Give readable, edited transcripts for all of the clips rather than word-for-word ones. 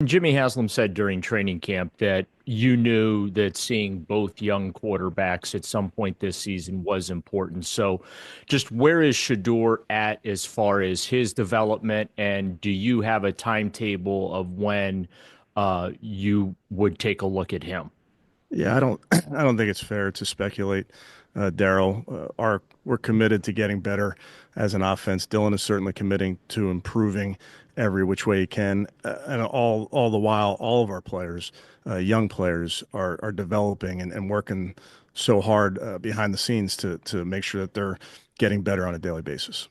Jimmy Haslam said during training camp that you knew that seeing both young quarterbacks at some point this season was important. So, just where is Shedeur at as far as his development, and do you have a timetable of when you would take a look at him? Yeah, I don't I don't think it's fair to speculate, Daryl. We're committed to getting better as an offense. Dillon is certainly committing to improving every which way he can, and all the while, all of our players, young players, are developing and working so hard behind the scenes to make sure that they're getting better on a daily basis.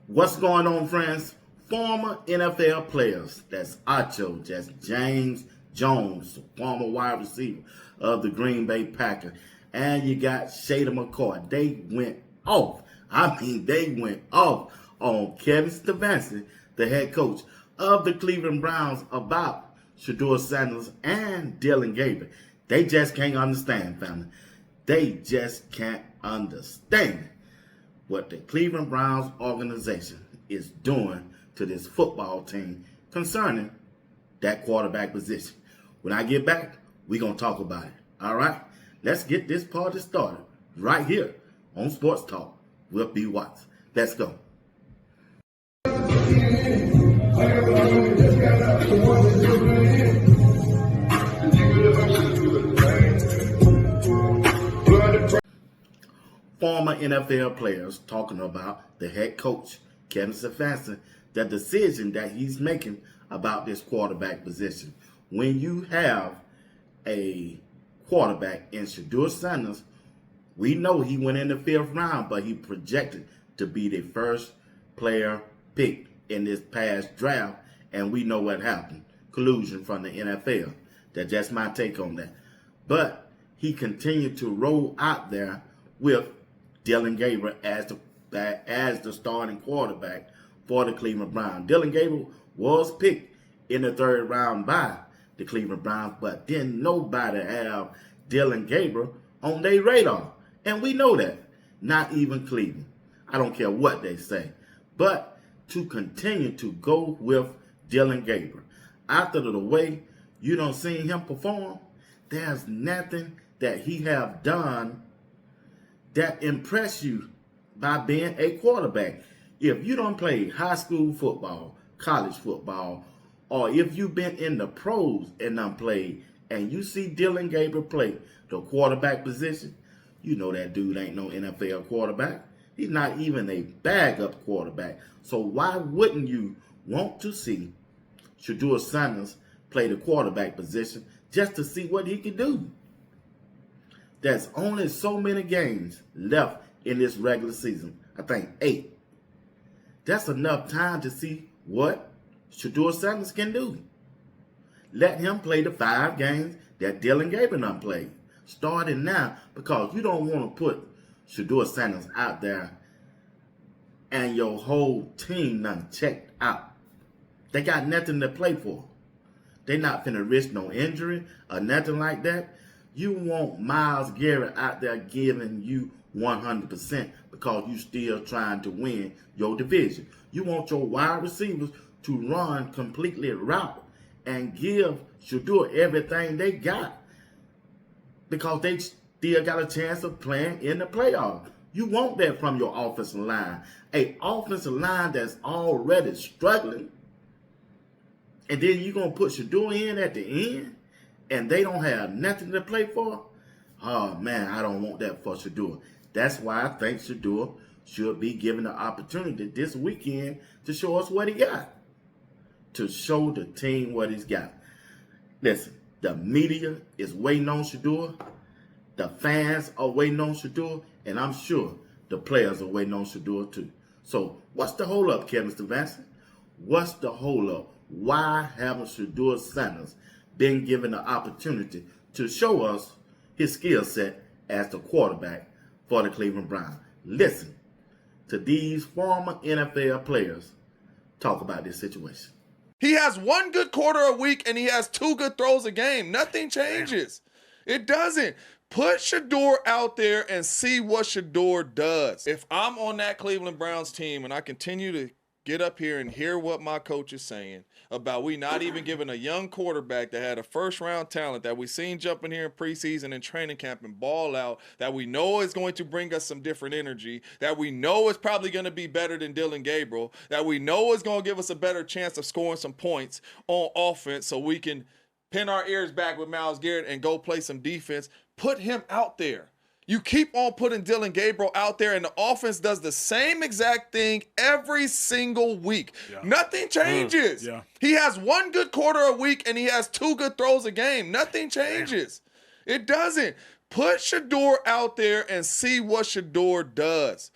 What's going on, friends? Former NFL players, that's Acho, that's James Jones, former wide receiver of the Green Bay Packers, and you got Shedeur McCoy. They went off. They went off on Kevin Stefanski, the head coach of the Cleveland Browns, about Shedeur Sanders and Dillon Gabriel. They just can't understand, family. They just can't understand what the Cleveland Browns organization is doing to this football team concerning that quarterback position. When I get back, we're going to talk about it. All right? Let's get this party started right here on Sports Talk with B. Watts. Let's go. Former NFL players talking about the head coach, Kevin Stefanski, the decision that he's making about this quarterback position. When you have a quarterback in Shedeur Sanders, we know he went in the fifth round, but he projected to be the first player picked in this past draft, and we know what happened. Collusion from the NFL. That's just my take on that. But he continued to roll out there with Dillon Gabriel as the starting quarterback for the Cleveland Browns. Dillon Gabriel was picked in the third round by the Cleveland Browns, but didn't nobody have Dillon Gabriel on their radar. And we know that. Not even Cleveland. I don't care what they say. But to continue to go with Dillon Gabriel, after the way you don't see him perform, there's nothing that he have done that impress you by being a quarterback. If you don't play high school football, college football, or if you've been in the pros and done played, and you see Dillon Gabriel play the quarterback position, you know that dude ain't no NFL quarterback. He's not even a bag-up quarterback. So why wouldn't you want to see Shedeur Sanders play the quarterback position just to see what he can do? There's only so many games left in this regular season. I think 8. That's enough time to see what Shedeur Sanders can do. Let him play the 5 games that Dillon Gabriel done played. Starting now, because you don't want to put Shedeur Sanders out there and your whole team done checked out. They got nothing to play for. They not finna risk no injury or nothing like that. You want Myles Garrett out there giving you 100% because you still trying to win your division. You want your wide receivers to run completely route and give Shedeur everything they got because they still got a chance of playing in the playoffs. You want that from your offensive line. A offensive line that's already struggling, and then you're going to put Shedeur in at the end, and they don't have nothing to play for? Oh, man, I don't want that for Shedeur. That's why I think Shedeur should be given the opportunity this weekend to show us what he got, to show the team what he's got. Listen, the media is waiting on Shedeur. The fans are waiting on Shedeur, and I'm sure the players are waiting on Shedeur too. So what's the hold up, Kevin Stefanski? What's the hold up? Why haven't Shedeur Sanders been given the opportunity to show us his skill set as the quarterback for the Cleveland Browns? Listen to these former NFL players talk about this situation. He has one good quarter a week and he has 2 good throws a game. Nothing changes. It doesn't. Put Shedeur out there and see what Shedeur does. If I'm on that Cleveland Browns team and I continue to get up here and hear what my coach is saying about we not even giving a young quarterback that had a first-round talent that we seen jump in here in preseason and training camp and ball out, that we know is going to bring us some different energy, that we know is probably going to be better than Dillon Gabriel, that we know is going to give us a better chance of scoring some points on offense so we can pin our ears back with Myles Garrett and go play some defense. Put him out there. You keep on putting Dillon Gabriel out there, and the offense does the same exact thing every single week. Yeah. Nothing changes. Yeah. He has one good quarter a week, and he has 2 good throws a game. Nothing changes. It doesn't. Put Shedeur out there and see what Shedeur does.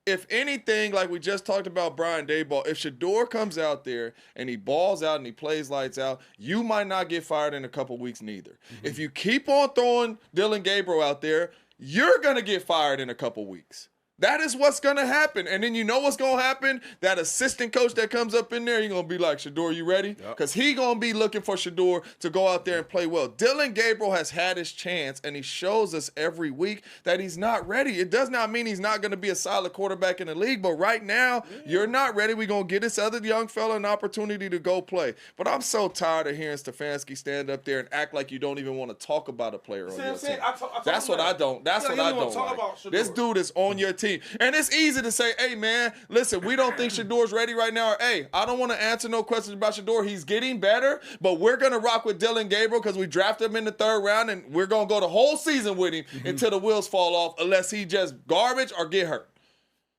If anything, like we just talked about Brian Daboll, if Shedeur comes out there and he balls out and he plays lights out, you might not get fired in a couple weeks neither. Mm-hmm. If you keep on throwing Dillon Gabriel out there, you're going to get fired in a couple weeks. That is what's going to happen. And then you know what's going to happen? That assistant coach that comes up in there, you're going to be like, Shedeur, you ready? Because he going to be looking for Shedeur to go out there and play well. Dillon Gabriel has had his chance, and he shows us every week that he's not ready. It does not mean he's not going to be a solid quarterback in the league, but right now, you're not ready. We're going to get this other young fella an opportunity to go play. But I'm so tired of hearing Stefanski stand up there and act like you don't even want to talk about a player on your team. That's what I don't. That's what I don't like. This dude is on your team. And it's easy to say, hey, man, listen, we don't think Shedeur's ready right now. Or, hey, I don't want to answer no questions about Shedeur. He's getting better, but we're going to rock with Dillon Gabriel because we drafted him in the 3rd round, and we're going to go the whole season with him until the wheels fall off unless he just garbage or get hurt.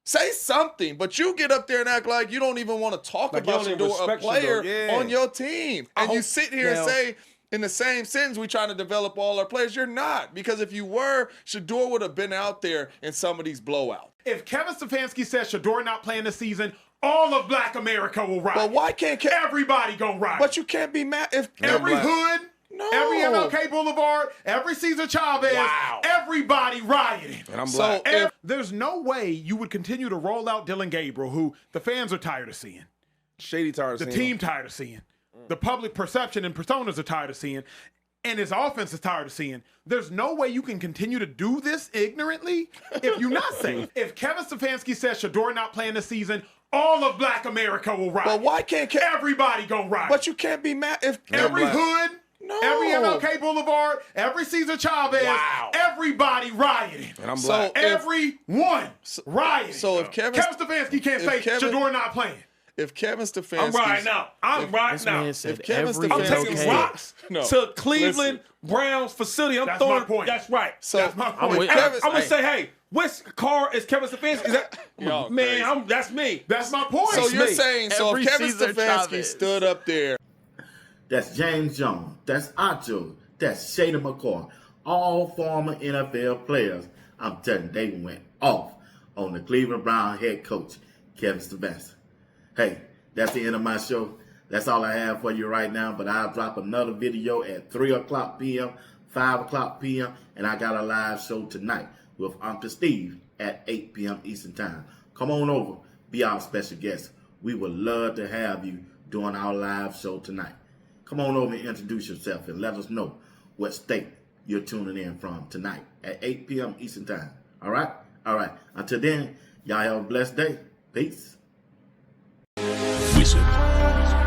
Say something, but you get up there and act like you don't even want to talk about Shedeur, a player on your team. And you sit here and say, in the same sentence, we trying to develop all our players. You're not, because if you were, Shedeur would have been out there in some of these blowouts. If Kevin Stefanski says Shedeur not playing this season, all of Black America will riot. But why can't everybody go riot? But you can't be mad if every hood, every MLK Boulevard, every Cesar Chavez, everybody rioting. And I'm black. So there's no way you would continue to roll out Dillon Gabriel, who the fans are tired of seeing. Shady tired of seeing. The team tired of seeing. The public perception and personas are tired of seeing, and his offense is tired of seeing. There's no way you can continue to do this ignorantly if you're not safe. If Kevin Stefanski says Shedeur not playing this season, all of Black America will riot. But why can't everybody go riot? But you can't be mad if every hood, every MLK Boulevard, every Cesar Chavez, everybody rioting. And I'm black. So everyone rioting. So if Kevin Stefanski can't say Shedeur not playing. If Kevin Stefanski, I'm right now. I'm right now. If Kevin I'm taking rocks to Cleveland Browns facility. I'm throwing. My point. That's right. So that's my point. I'm gonna say, hey, which car is Kevin Stefanski? Is that man? That's me. That's my point. So you're saying, so if Kevin Stefanski stood up there, that's James Jones. That's Acho. That's Shedeur McCoy. All former NFL players. I'm telling you, they went off on the Cleveland Brown head coach Kevin Stefanski. Hey, that's the end of my show. That's all I have for you right now, but I'll drop another video at 3 o'clock p.m., 5 o'clock p.m., and I got a live show tonight with Uncle Steve at 8 p.m. Eastern Time. Come on over, be our special guest. We would love to have you during our live show tonight. Come on over and introduce yourself and let us know what state you're tuning in from tonight at 8 p.m. Eastern Time. All right? All right. Until then, y'all have a blessed day. Peace. Wizard.